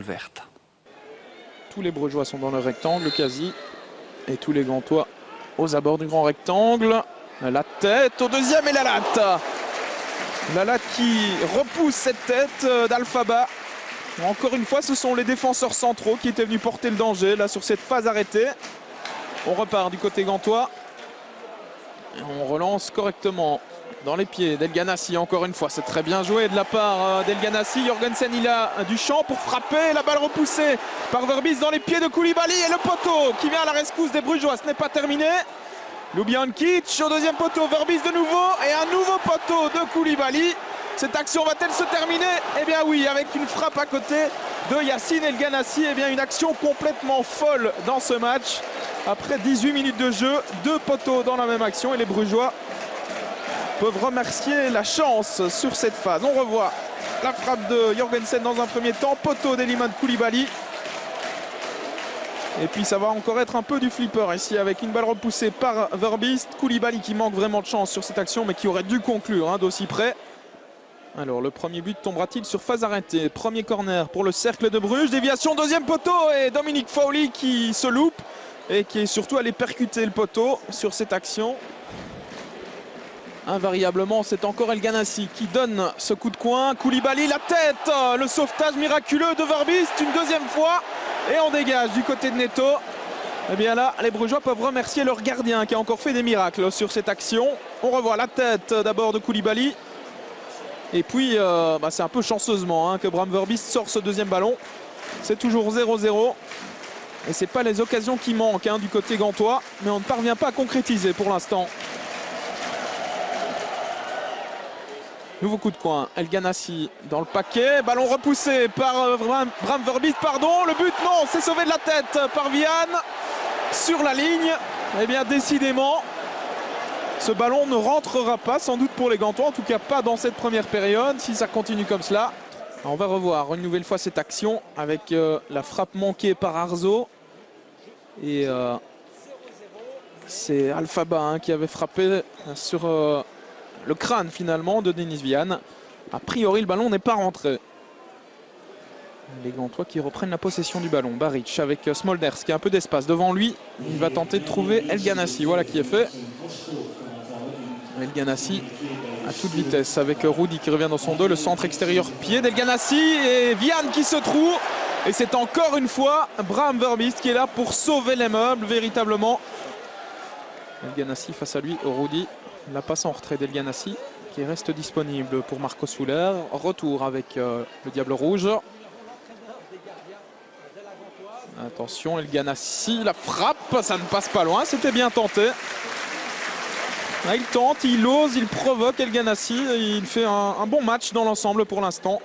verte. Tous les Brugeois sont dans le rectangle quasi. Et tous les Gantois aux abords du grand rectangle. La tête au deuxième et la latte. La latte qui repousse cette tête d'Alphaba. Encore une fois, ce sont les défenseurs centraux qui étaient venus porter le danger là sur cette phase arrêtée. On repart du côté gantois. Et on relance correctement dans les pieds d'El Ganassi. Encore une fois, c'est très bien joué de la part d'El Ganassi. Jorgensen, il a du champ pour frapper. La balle repoussée par Verbis dans les pieds de Koulibaly. Et le poteau qui vient à la rescousse des Brugeois. Ce n'est pas terminé. Ljubijankic au deuxième poteau. Verbis de nouveau. Et un nouveau poteau de Koulibaly. Cette action va-t-elle se terminer? Eh bien oui, avec une frappe à côté de Yacine El Ganassi. Eh bien une action complètement folle dans ce match. Après 18 minutes de jeu, 2 poteaux dans la même action. Et les Brugeois peuvent remercier la chance sur cette phase. On revoit la frappe de Jorgensen dans un premier temps. Poteau d'Elimane Koulibaly. Et puis ça va encore être un peu du flipper ici avec une balle repoussée par Verbis. Koulibaly qui manque vraiment de chance sur cette action mais qui aurait dû conclure d'aussi près. Alors le premier but tombera-t-il sur phase arrêtée? Premier corner pour le Cercle de Bruges. Déviation, deuxième poteau et Dominique Fowley qui se loupe et qui est surtout allé percuter le poteau sur cette action. Invariablement, c'est encore El Ganassi qui donne ce coup de coin. Koulibaly, la tête, le sauvetage miraculeux de Verbis une deuxième fois. Et on dégage du côté de Neto. Et bien là, les Brugeois peuvent remercier leur gardien qui a encore fait des miracles sur cette action. On revoit la tête d'abord de Koulibaly. Et puis, c'est un peu chanceusement que Bram Verbis sort ce deuxième ballon. C'est toujours 0-0. Et ce n'est pas les occasions qui manquent du côté gantois. Mais on ne parvient pas à concrétiser pour l'instant. Nouveau coup de coin. El Ganassi dans le paquet. Ballon repoussé par Bram Verbis. Pardon, le but, non, c'est sauvé de la tête par Vian. Sur la ligne. Eh bien, décidément, ce ballon ne rentrera pas, sans doute pour les Gantois, en tout cas pas dans cette première période, si ça continue comme cela. Alors on va revoir une nouvelle fois cette action avec la frappe manquée par Arzo. Et c'est Alphaba qui avait frappé sur le crâne finalement de Denis Vian. A priori le ballon n'est pas rentré. Les Gantois qui reprennent la possession du ballon. Baric avec Smolders qui a un peu d'espace devant lui. Il va tenter de trouver El Ganassi. Voilà qui est fait. El Ganassi à toute vitesse avec Rudy qui revient dans son dos. Le centre extérieur pied d'El Ganassi et Vian qui se trouve. Et c'est encore une fois Bram Verbis qui est là pour sauver les meubles véritablement. El Ganassi face à lui, Rudy. La passe en retrait d'El Ganassi qui reste disponible pour Marco Soler. Retour avec le Diable Rouge. Attention, El Ganassi, la frappe, ça ne passe pas loin, c'était bien tenté. Là, il tente, il ose, il provoque El Ganassi. Il fait un bon match dans l'ensemble pour l'instant.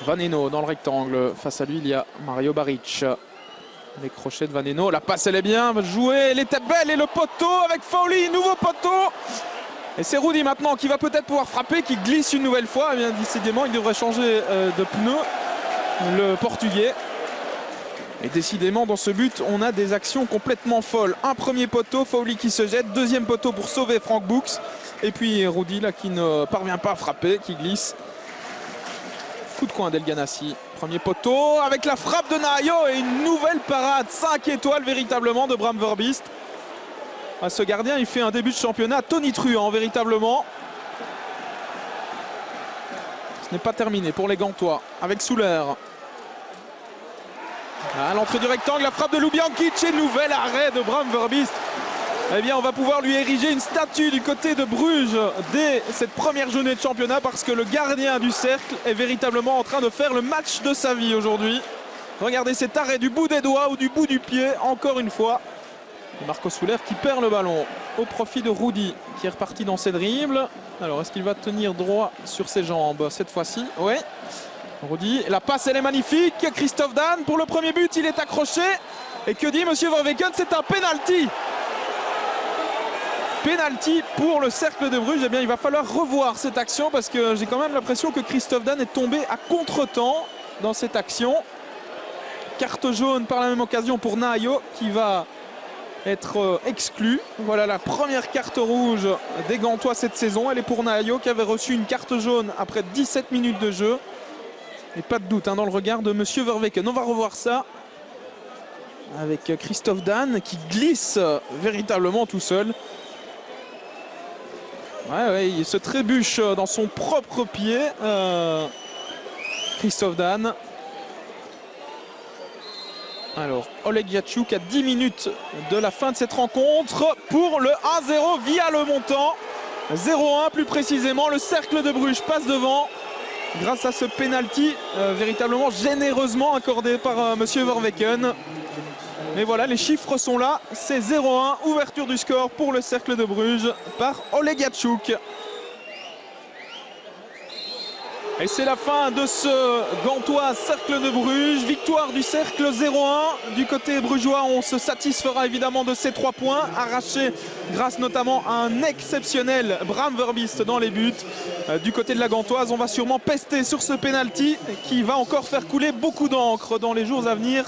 Vaneno dans le rectangle. Face à lui, il y a Mario Baric. Les crochets de Vaneno. La passe, elle est bien jouée. Elle était belle. Et le poteau avec Fowley. Nouveau poteau. Et c'est Rudy maintenant qui va peut-être pouvoir frapper, qui glisse une nouvelle fois. Eh bien, décidément, il devrait changer de pneu. Le Portugais. Et décidément, dans ce but, on a des actions complètement folles. Un premier poteau, Fowley qui se jette. Deuxième poteau pour sauver Frank Books. Et puis Rudy, là, qui ne parvient pas à frapper, qui glisse. Coup de coin d'El Ganassi. Premier poteau avec la frappe de Nahayo et une nouvelle parade. 5 étoiles véritablement de Bram Verbis. Ce gardien, il fait un début de championnat tonitruant véritablement. Ce n'est pas terminé pour les Gantois avec Souler. À l'entrée du rectangle, la frappe de Ljubijankic et nouvel arrêt de Bram Verbis. Eh bien, on va pouvoir lui ériger une statue du côté de Bruges dès cette première journée de championnat parce que le gardien du cercle est véritablement en train de faire le match de sa vie aujourd'hui. Regardez cet arrêt du bout des doigts ou du bout du pied, encore une fois. Marco Soler qui perd le ballon au profit de Rudy qui est reparti dans ses dribbles. Alors, est-ce qu'il va tenir droit sur ses jambes cette fois-ci? Oui. Rudy, la passe elle est magnifique. Christophe Dan pour le premier but, il est accroché. Et que dit Monsieur Verweken? C'est un penalty. Penalty pour le Cercle de Bruges. Eh bien, il va falloir revoir cette action parce que j'ai quand même l'impression que Christophe Dan est tombé à contre-temps dans cette action. Carte jaune par la même occasion pour Nahayo qui va être exclu. Voilà la première carte rouge des Gantois cette saison. Elle est pour Nahayo qui avait reçu une carte jaune après 17 minutes de jeu. Et pas de doute dans le regard de Monsieur Verweken. On va revoir ça avec Christophe Dan qui glisse véritablement tout seul. Ouais, il se trébuche dans son propre pied. Christophe Dan. Alors, Oleg Yachuk à 10 minutes de la fin de cette rencontre pour le 1-0 via le montant. 0-1 plus précisément. Le Cercle de Bruges passe devant grâce à ce penalty véritablement généreusement accordé par Monsieur Verweken. Mais voilà, les chiffres sont là. C'est 0-1, ouverture du score pour le Cercle de Bruges par Oleg Yachuk. Et c'est la fin de ce Gantois Cercle de Bruges. Victoire du Cercle 0-1. Du côté brugeois, on se satisfera évidemment de ces 3 points arrachés grâce notamment à un exceptionnel Bram Verbiest dans les buts. Du côté de la Gantoise, on va sûrement pester sur ce penalty qui va encore faire couler beaucoup d'encre dans les jours à venir.